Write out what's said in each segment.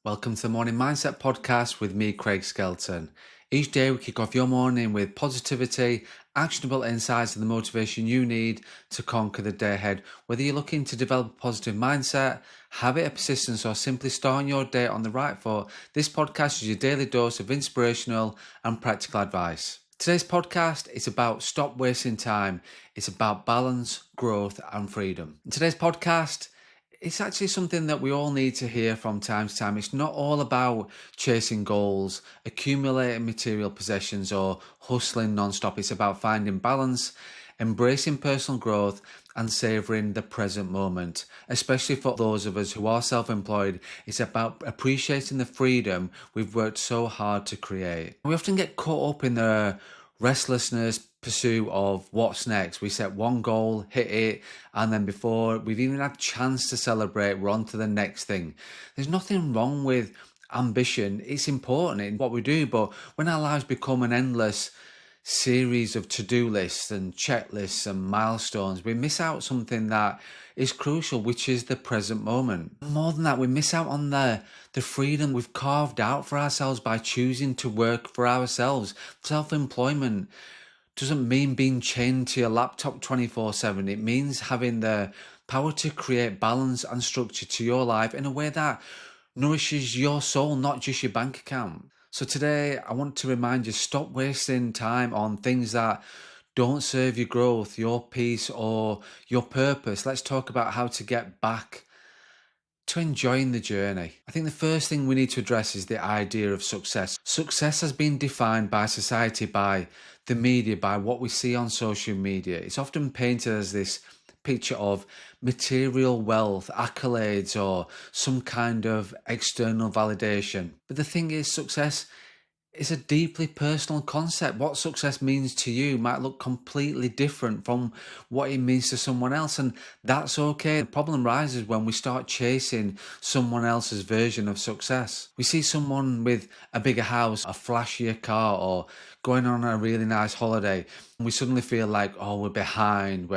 Welcome to the Morning Mindset Podcast with me, Craig Skelton. Each day we kick off your morning with positivity, actionable insights and the motivation you need to conquer the day ahead. Whether you're looking to develop a positive mindset, habit of persistence, or simply starting your day on the right foot, this podcast is your daily dose of inspirational and practical advice. Today's podcast is about stop wasting time. It's about balance, growth and freedom. In today's podcast, it's actually something that we all need to hear from time to time. It's not all about chasing goals, accumulating material possessions, or hustling non-stop. It's about finding balance, embracing personal growth, and savouring the present moment. Especially for those of us who are self-employed, it's about appreciating the freedom we've worked so hard to create. We often get caught up in the restlessness, pursuit of what's next. We set one goal, hit it, and then before we've even had a chance to celebrate, we're on to the next thing. There's nothing wrong with ambition. It's important in what we do, but when our lives become an endless series of to-do lists and checklists and milestones, we miss out something that is crucial, which is the present moment. More than that, we miss out on the freedom we've carved out for ourselves by choosing to work for ourselves. Self-employment doesn't mean being chained to your laptop 24/7. It means having the power to create balance and structure to your life in a way that nourishes your soul, not just your bank account. So today I want to remind you, stop wasting time on things that don't serve your growth, your peace or your purpose. Let's talk about how to get back to enjoying the journey. I think the first thing we need to address is the idea of success. Success has been defined by society, by the media, by what we see on social media. It's often painted as this picture of material wealth, accolades, or some kind of external validation. But the thing is, success is a deeply personal concept. What success means to you might look completely different from what it means to someone else, and that's okay. The problem rises when we start chasing someone else's version of success. We see someone with a bigger house, a flashier car, or going on a really nice holiday, and we suddenly feel like, oh, we're behind.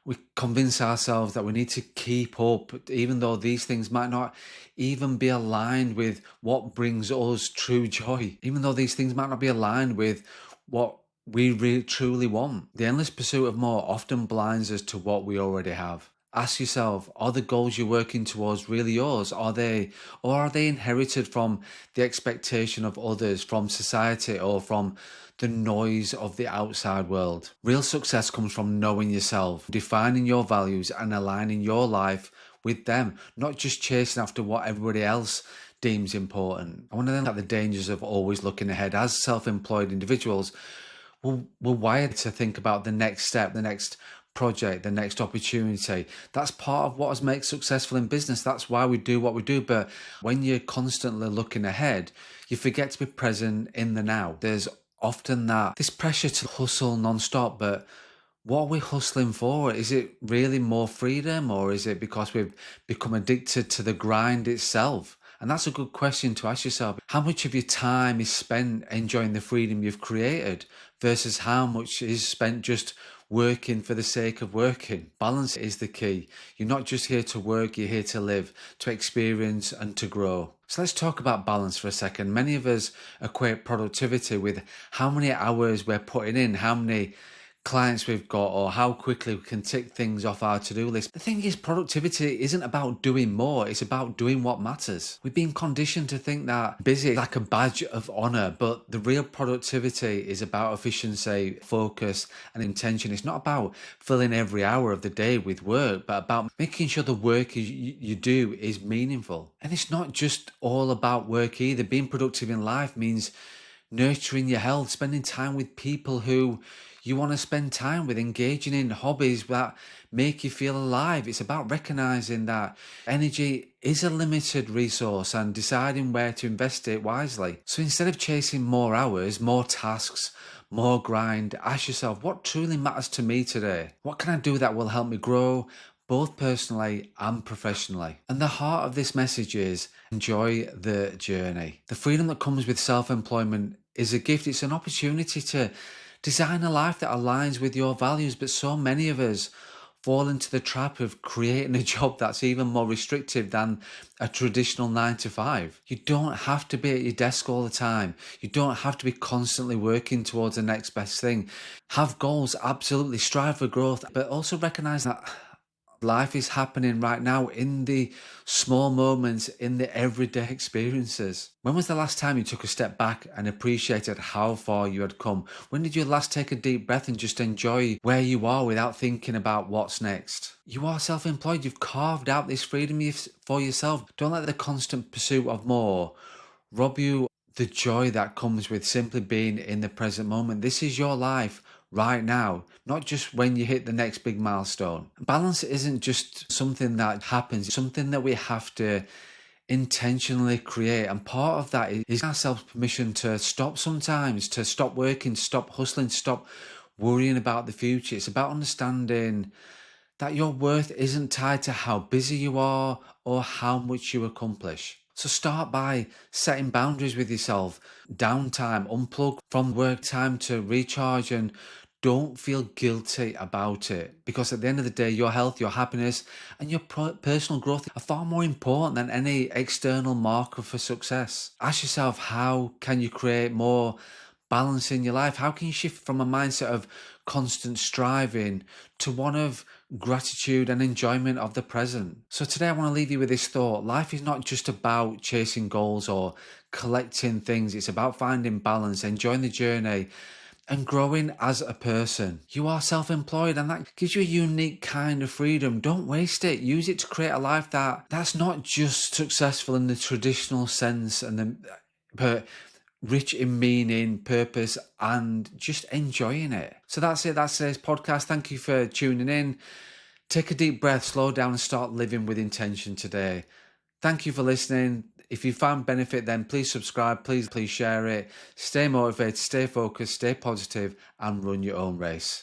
We convince ourselves that we need to keep up, even though these things might not even be aligned with what brings us true joy, even though these things might not be aligned with what we really truly want. The endless pursuit of more often blinds us to what we already have. Ask yourself, are the goals you're working towards really yours? Or are they inherited from the expectation of others, from society, or from the noise of the outside world? Real success comes from knowing yourself, defining your values and aligning your life with them, not just chasing after what everybody else deems important. I want to look at the dangers of always looking ahead. As self-employed individuals, we're wired to think about the next step, the next project, the next opportunity. That's part of what us makes successful in business. That's why we do what we do. But when you're constantly looking ahead, you forget to be present in the now. There's often this pressure to hustle non-stop, but what are we hustling for? Is it really more freedom, or is it because we've become addicted to the grind itself? And that's a good question to ask yourself. How much of your time is spent enjoying the freedom you've created versus how much is spent just working for the sake of working? Balance is the key. You're not just here to work, you're here to live, to experience and to grow. So let's talk about balance for a second. Many of us equate productivity with how many hours we're putting in, how many clients we've got, or how quickly we can tick things off our to-do list. The thing is, productivity isn't about doing more, it's about doing what matters. We've been conditioned to think that busy is like a badge of honor, but the real productivity is about efficiency, focus and intention. It's not about filling every hour of the day with work, but about making sure the work you do is meaningful. And it's not just all about work either. Being productive in life means nurturing your health, spending time with people who you want to spend time with, engaging in hobbies that make you feel alive. It's about recognizing that energy is a limited resource and deciding where to invest it wisely. So instead of chasing more hours, more tasks, more grind, ask yourself, what truly matters to me today? What can I do that will help me grow, both personally and professionally? And the heart of this message is enjoy the journey. The freedom that comes with self-employment is a gift. It's an opportunity to design a life that aligns with your values, but so many of us fall into the trap of creating a job that's even more restrictive than a traditional 9 to 5. You don't have to be at your desk all the time. You don't have to be constantly working towards the next best thing. Have goals, absolutely. Strive for growth, but also recognize that life is happening right now in the small moments, in the everyday experiences. When was the last time you took a step back and appreciated how far you had come? When did you last take a deep breath and just enjoy where you are without thinking about what's next? You are self-employed. You've carved out this freedom for yourself. Don't let the constant pursuit of more rob you the joy that comes with simply being in the present moment. This is your life right now, not just when you hit the next big milestone. Balance isn't just something that happens, it's something that we have to intentionally create. And part of that is giving ourselves permission to stop sometimes, to stop working, stop hustling, stop worrying about the future. It's about understanding that your worth isn't tied to how busy you are or how much you accomplish. So start by setting boundaries with yourself, downtime, unplug from work time to recharge, and don't feel guilty about it, because at the end of the day, your health, your happiness, and your personal growth are far more important than any external marker for success. Ask yourself, how can you create more balance in your life? How can you shift from a mindset of constant striving to one of gratitude and enjoyment of the present? So today I want to leave you with this thought. Life is not just about chasing goals or collecting things. It's about finding balance, enjoying the journey, and growing as a person. You are self-employed, and that gives you a unique kind of freedom. Don't waste it. Use it to create a life that's not just successful in the traditional sense, but rich in meaning, purpose, and just enjoying it. So that's it. That's today's podcast. Thank you for tuning in. Take a deep breath, slow down, and start living with intention today. Thank you for listening. If you found benefit, then please subscribe. Please share it. Stay motivated, stay focused, stay positive, and run your own race.